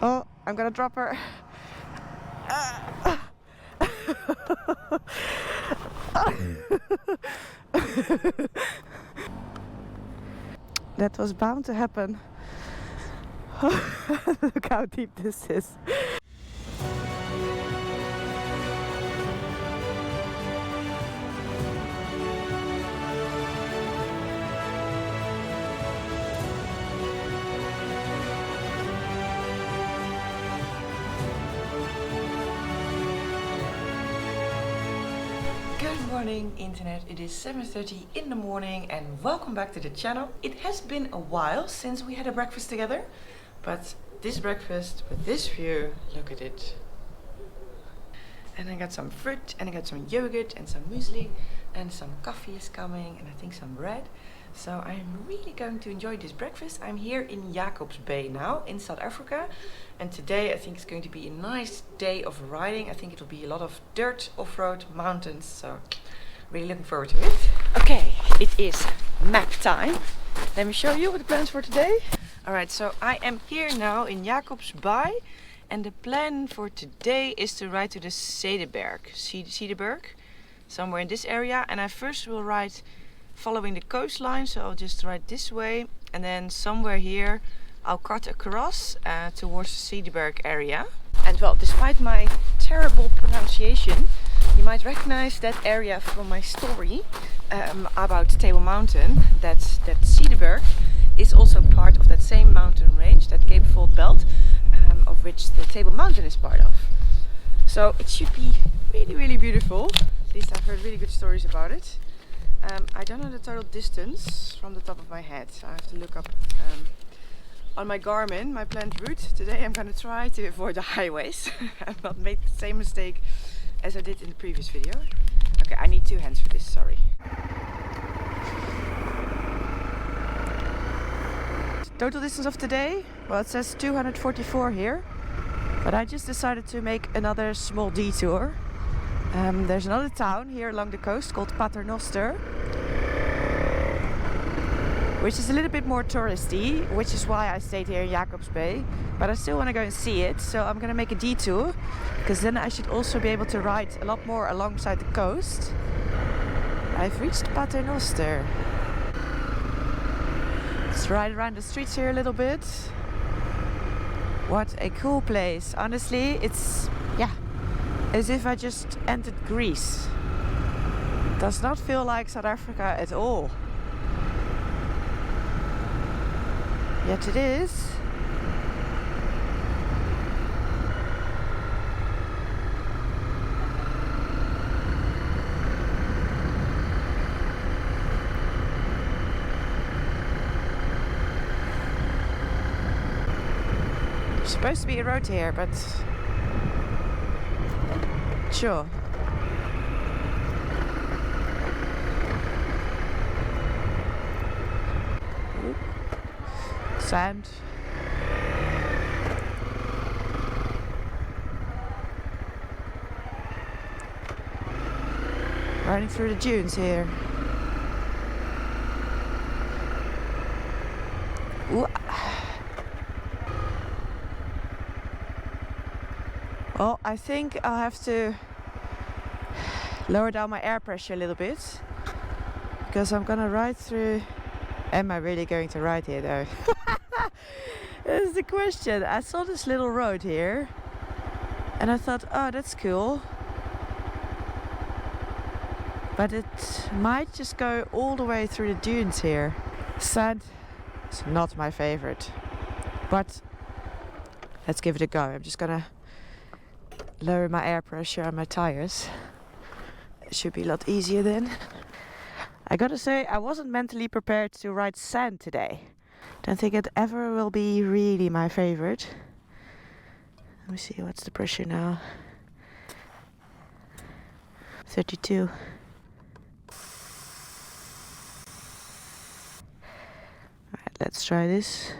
Oh, I'm gonna drop her. That was bound to happen. Look how deep this is. Good morning internet, it is 7:30 in the morning and welcome back to the channel. It has been a while since we had a breakfast together, but this breakfast with this view, look at it. And I got some fruit and I got some yogurt and some muesli and some coffee is coming and I think some bread. So I'm really going to enjoy this breakfast. I'm here in Jacobs Bay now in South Africa, and today I think it's going to be a nice day of riding. I think it will be a lot of dirt, off-road, mountains, so really looking forward to it. Okay, it is map time. Let me show you what the plans for today. Alright, so I am here now in Jacobs Bay, and the plan for today is to ride to the Cederberg, somewhere in this area, and I first will ride following the coastline, so I'll just ride this way and then somewhere here I'll cut across towards the Cederberg area. And well, despite my terrible pronunciation, you might recognize that area from my story about Table Mountain. That Cederberg is also part of that same mountain range, that Cape Fold Belt, of which the Table Mountain is part of. So it should be really, really beautiful. At least I've heard really good stories about it. I don't know the total distance from the top of my head, so I have to look up on my Garmin, my planned route. Today I'm going to try to avoid the highways and not make the same mistake as I did in the previous video. Okay, I need two hands for this, sorry. Total distance of today? Well, it says 244 here, but I just decided to make another small detour. There's another town here along the coast called Paternoster, which is a little bit more touristy, which is why I stayed here in Jacobs Bay. But I still want to go and see it, so I'm going to make a detour, because then I should also be able to ride a lot more alongside the coast. I've reached Paternoster. Let's ride around the streets here a little bit. What a cool place. Honestly, it's, as if I just entered Greece. Does not feel like South Africa at all. Yet it is. There's supposed to be a road here, but sure. Ooh. Sand. Riding through the dunes here. Ooh. Well, I think I'll have to lower down my air pressure a little bit, because I'm gonna ride through. Am I really going to ride here though? That's the question. I saw this little road here and I thought, oh, that's cool, but it might just go all the way through the dunes here. Sand is not my favorite, but let's give it a go. I'm just gonna lower my air pressure on my tires. It should be a lot easier then. I gotta say, I wasn't mentally prepared to ride sand today. Don't think it ever will be really my favorite. Let me see, what's the pressure now? 32. Alright, let's try this.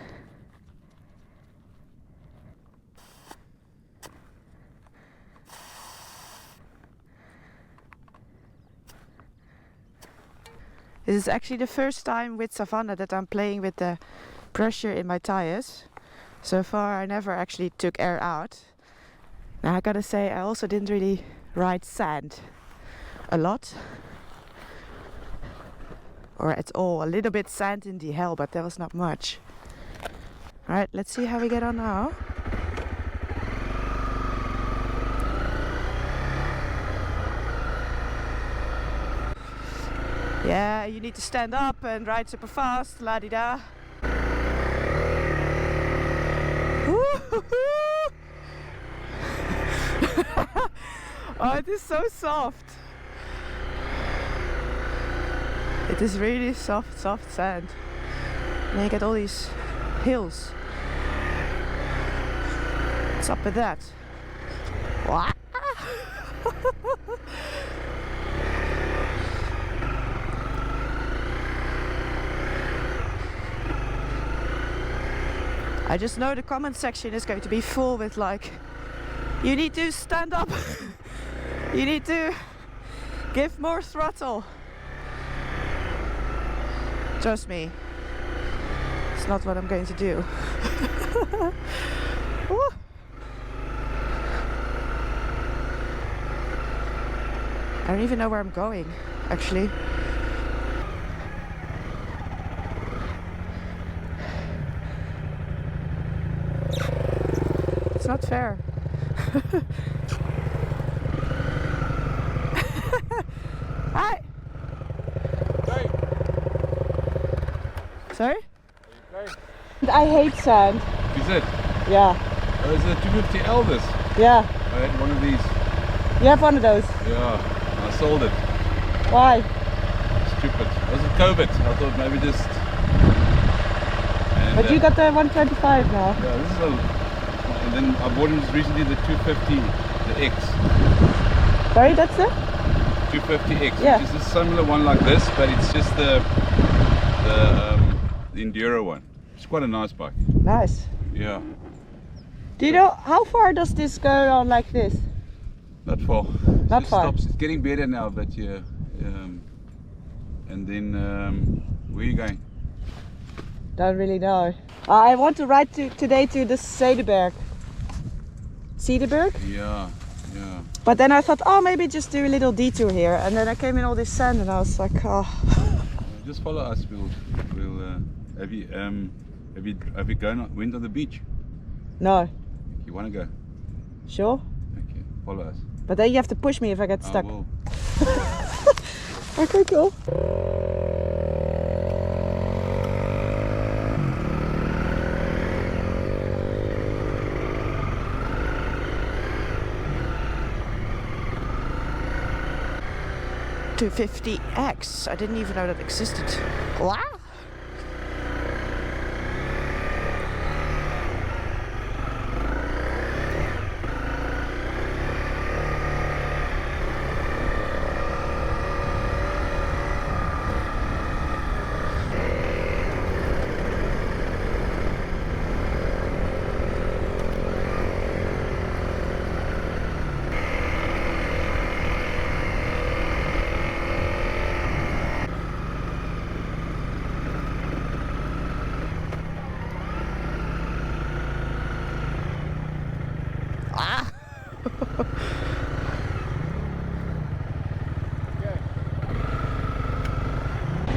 This is actually the first time with Savannah that I'm playing with the pressure in my tires. So far I never actually took air out. Now I gotta say I also didn't really ride sand a lot. Or at all. A little bit sand in the hell, but there was not much. Alright, let's see how we get on now. Yeah, you need to stand up and ride super fast, la-di-da. Oh, it is so soft. It is really soft, soft sand. And then you get all these hills. What's up with that? What? I just know the comment section is going to be full with like, you need to stand up. You need to give more throttle. Trust me, it's not what I'm going to do. I don't even know where I'm going, actually. It's not fair. Hi! Hey. Sorry? Okay. I hate sand. Is it? Yeah. Oh, it's a 250 Elvis. Yeah. I had one of these. You have one of those? Yeah, I sold it. Why? Stupid. Was it COVID? I thought maybe just... And, But you got the 125 now. Yeah, this is a... And then I bought him just recently the 250, the X. Sorry, that's it? 250X, Yeah. which is a similar one like this, but it's just the Enduro one. It's quite a nice bike. Nice. Yeah, Do you know how far does this go on like this? not far. Not It far. stops. It's getting better now, but yeah. And then where are you going? Don't really know. I want to ride today to the Cederberg. Cederberg? Yeah, yeah. But then I thought, oh, maybe just do a little detour here. And then I came in all this sand and I was like, oh. Just follow us. We'll have you went on the beach? No. You want to go? Sure? Okay, follow us. But then you have to push me if I get stuck. I will. Okay, cool. $250X. I didn't even know that existed. Wow.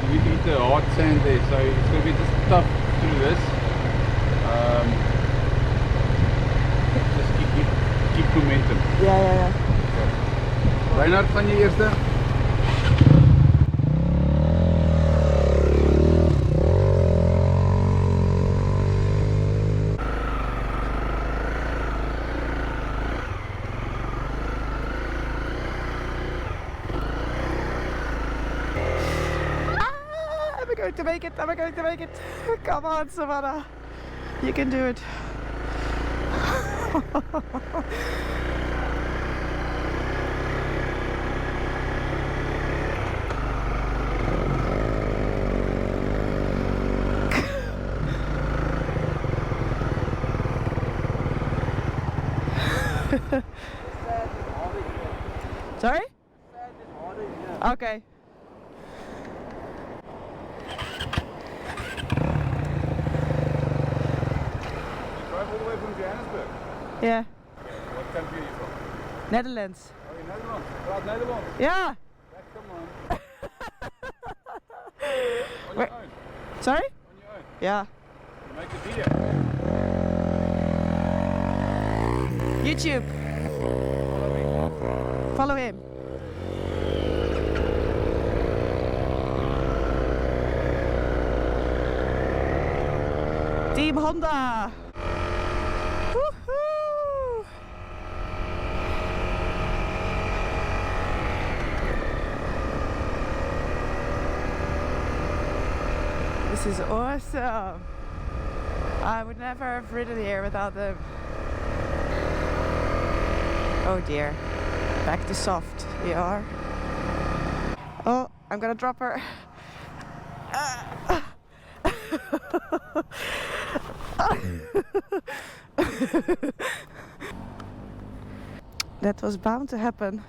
We hit the hard sand there, so it's going to be just tough through this. Just keep momentum. Ja. Reinhard, van je eerste? Am I going to make it? Am I going to make it? Come on, Savannah. You can do it. Sorry? Okay. Drive drive all the way from Johannesburg. Yeah. What country are you from? Netherlands. Oh, in Netherlands. Right, Netherlands. Yeah. Come on. On Where- your own. Sorry? On your own. Yeah. Make a video. YouTube. Follow him. Team Honda. Woohoo! This is awesome. I would never have ridden here without them. Oh dear. Back to soft we are. Oh, I'm gonna drop her. That was bound to happen.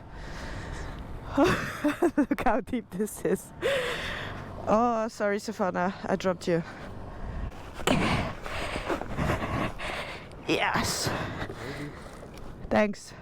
Look how deep this is. Oh, sorry, Savannah, I dropped you. Yes. Thanks.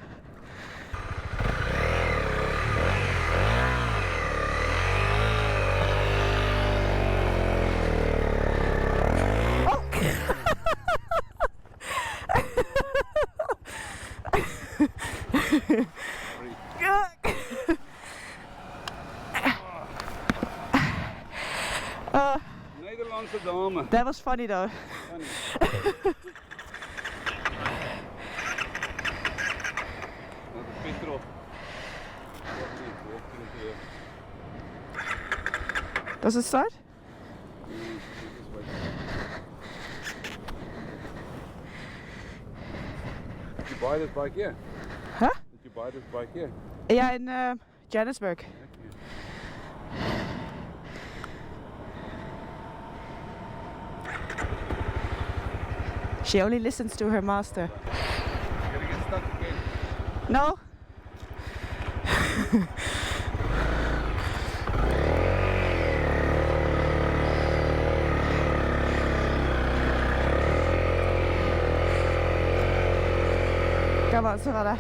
Nederlandse dame. That was funny though. Funny. Not a petrol. Does it start? Did you buy this bike here? Huh? Did you buy this bike here? Yeah, in Johannesburg. She only listens to her master. You're gonna get stuck again. No? Come on, Savannah.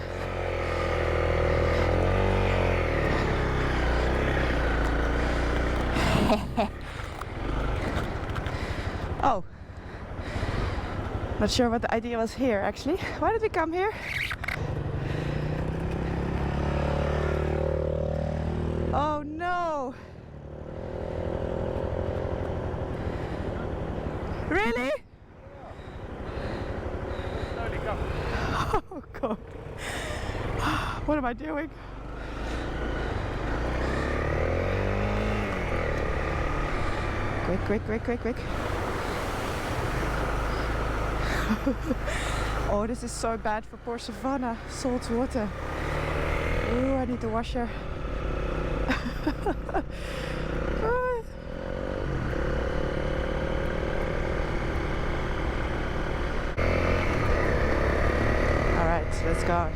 Oh. Not sure what the idea was here actually. Why did we come here? Oh no! Really? Slowly come. Oh god. What am I doing? Quick, quick, quick, quick, quick. Oh, this is so bad for poor Savannah. Salt water. Ooh, I need to wash her. Alright, let's go.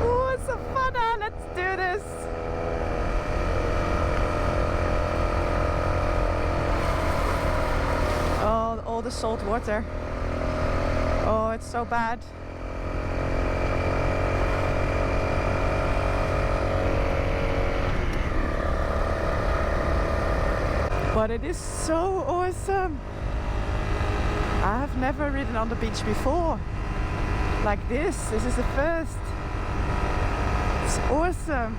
Ooh, Savannah, let's do this. Oh, all the salt water. Oh, it's so bad. But it is so awesome. I have never ridden on the beach before. Like this. This is the first. It's awesome.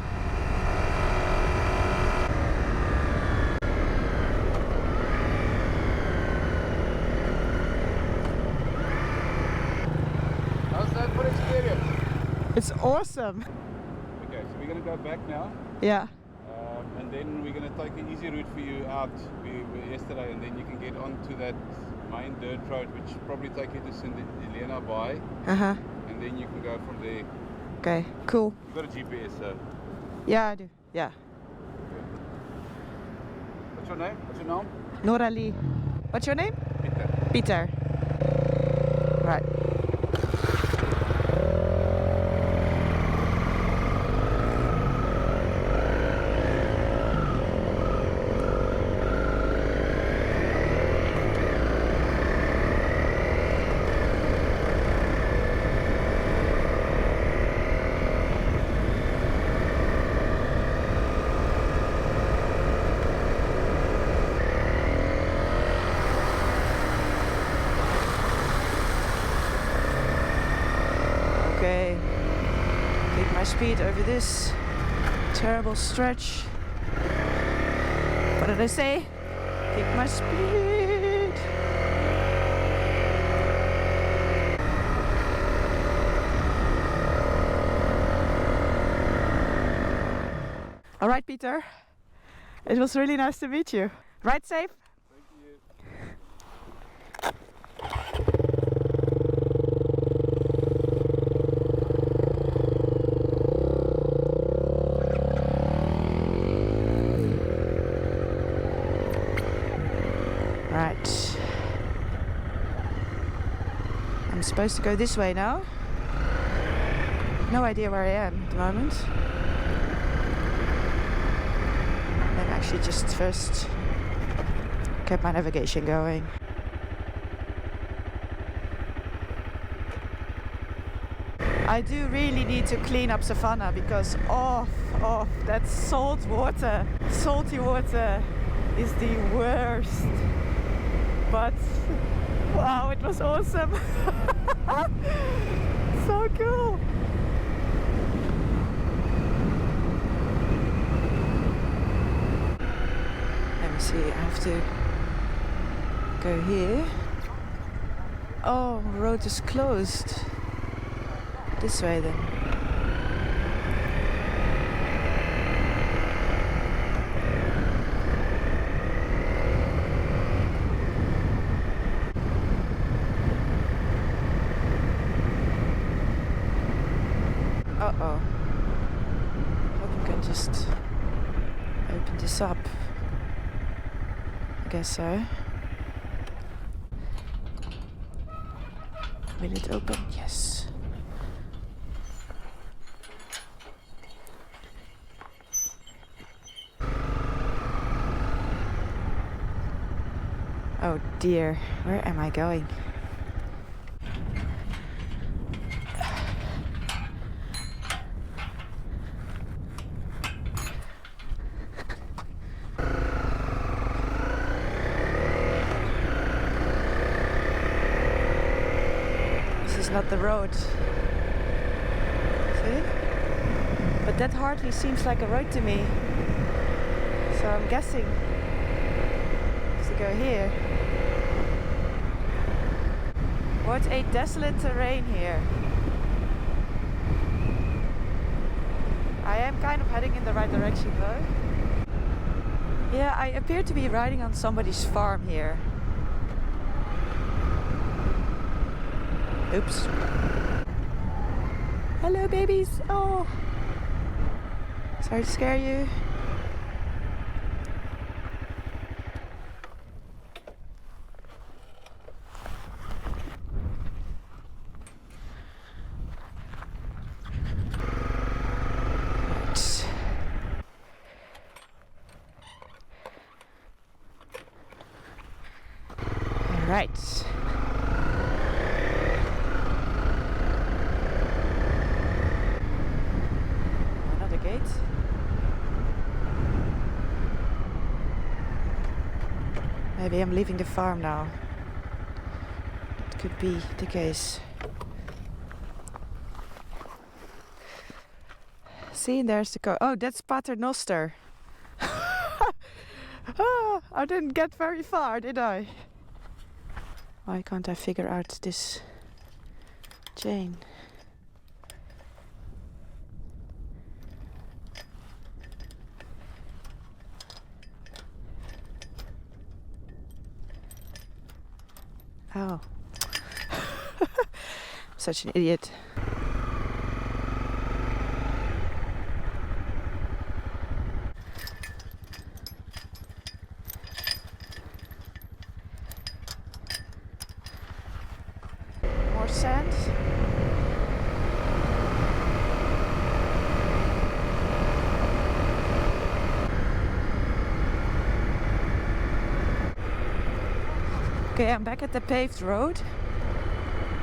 How's that for experience? It's awesome. Okay, so we're gonna go back now. Yeah. And then we're going to take an easy route for you out we were yesterday, and then you can get onto that main dirt road, which probably take you to St. Helena Bay, Uh-huh. and then you can go from there. Okay, cool. You've got a GPS, so. Yeah, I do. Yeah. What's your name? What's your name? Nora Lee. What's your name? Peter. Peter. Right. Okay. Keep my speed over this terrible stretch. What did I say? Keep my speed. All right, Peter. It was really nice to meet you. Ride safe. Thank you. Right. I'm supposed to go this way now. No idea where I am at the moment. Let me actually just first get my navigation going. I do really need to clean up Savannah because that salty water is the worst. But wow, it was awesome. So cool. Let me see, I have to go here. Oh, road is closed. This way then. Uh-oh. Hope we can just open this up. I guess so. Will it open? Yes. Oh dear, where am I going? This is not the road. See? But that hardly seems like a road to me. So I'm guessing to go here. What a desolate terrain here. I am kind of heading in the right direction though. Yeah, I appear to be riding on somebody's farm here. Oops. Hello babies. Oh. Sorry to scare you. Right. Another gate. Maybe I'm leaving the farm now. It could be the case. See, there's the car. Oh, that's Paternoster. Ah, I didn't get very far, did I? Why can't I figure out this chain? Oh. I'm such an idiot. More sand. Okay, I'm back at the paved road.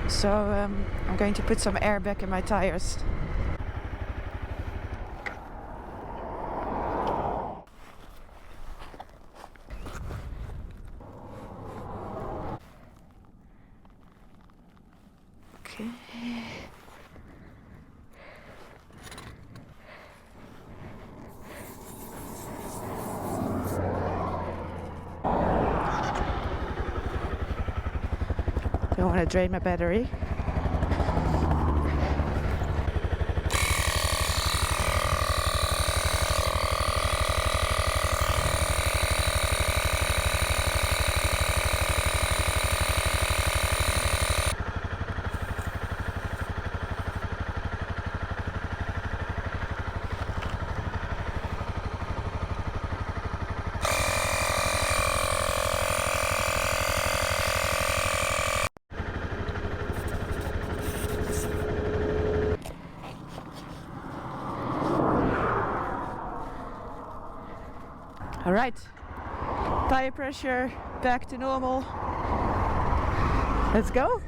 So I'm going to put some air back in my tires. Okay. want to drain my battery. Alright, tire pressure back to normal. Let's go.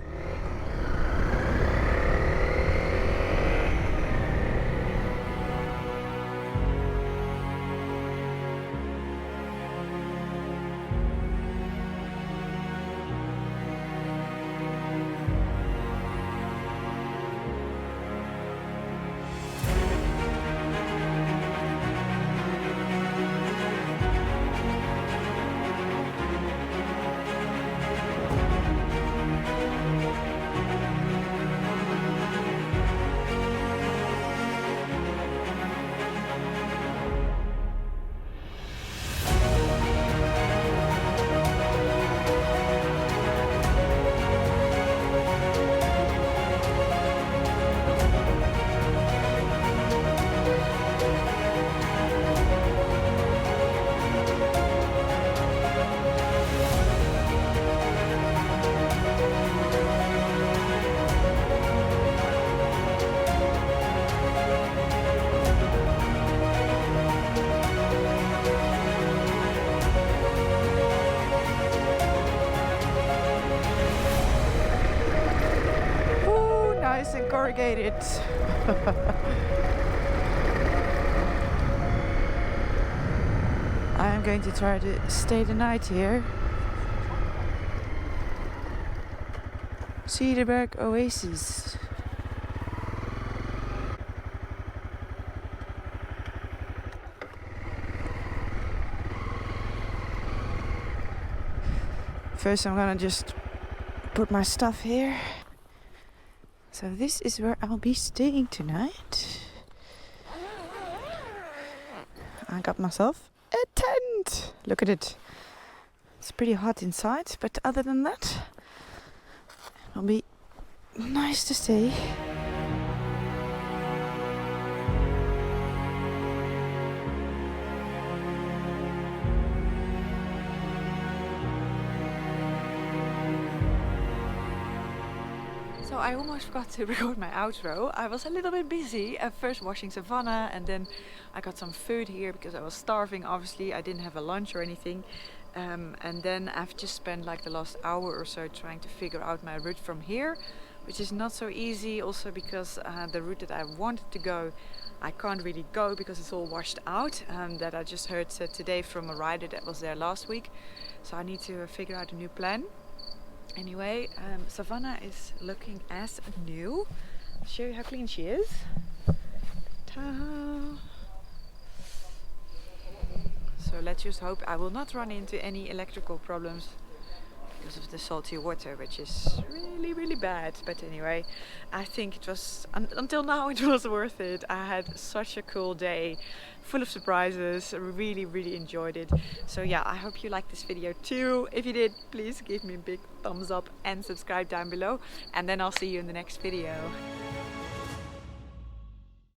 Nice and corrugated. I'm going to try to stay the night here. Cederberg Oasis. First I'm gonna just put my stuff here. So this is where I'll be staying tonight. I got myself a tent. Look at it. It's pretty hot inside, but other than that, it'll be nice to stay. So I almost forgot to record my outro. I was a little bit busy at first washing Savannah, and then I got some food here because I was starving. Obviously I didn't have a lunch or anything, and then I've just spent like the last hour or so trying to figure out my route from here, which is not so easy, also because the route that I wanted to go I can't really go because it's all washed out, that I just heard today from a rider that was there last week. So I need to figure out a new plan. Anyway, Savannah is looking as new. I'll show you how clean she is. Ta-da. So let's just hope I will not run into any electrical problems because of the salty water, which is really, really bad. But anyway, I think it was, until now it was worth it. I had such a cool day, full of surprises. I really, really enjoyed it. So yeah, I hope you liked this video too. If you did, please give me a big thumbs up and subscribe down below. And then I'll see you in the next video.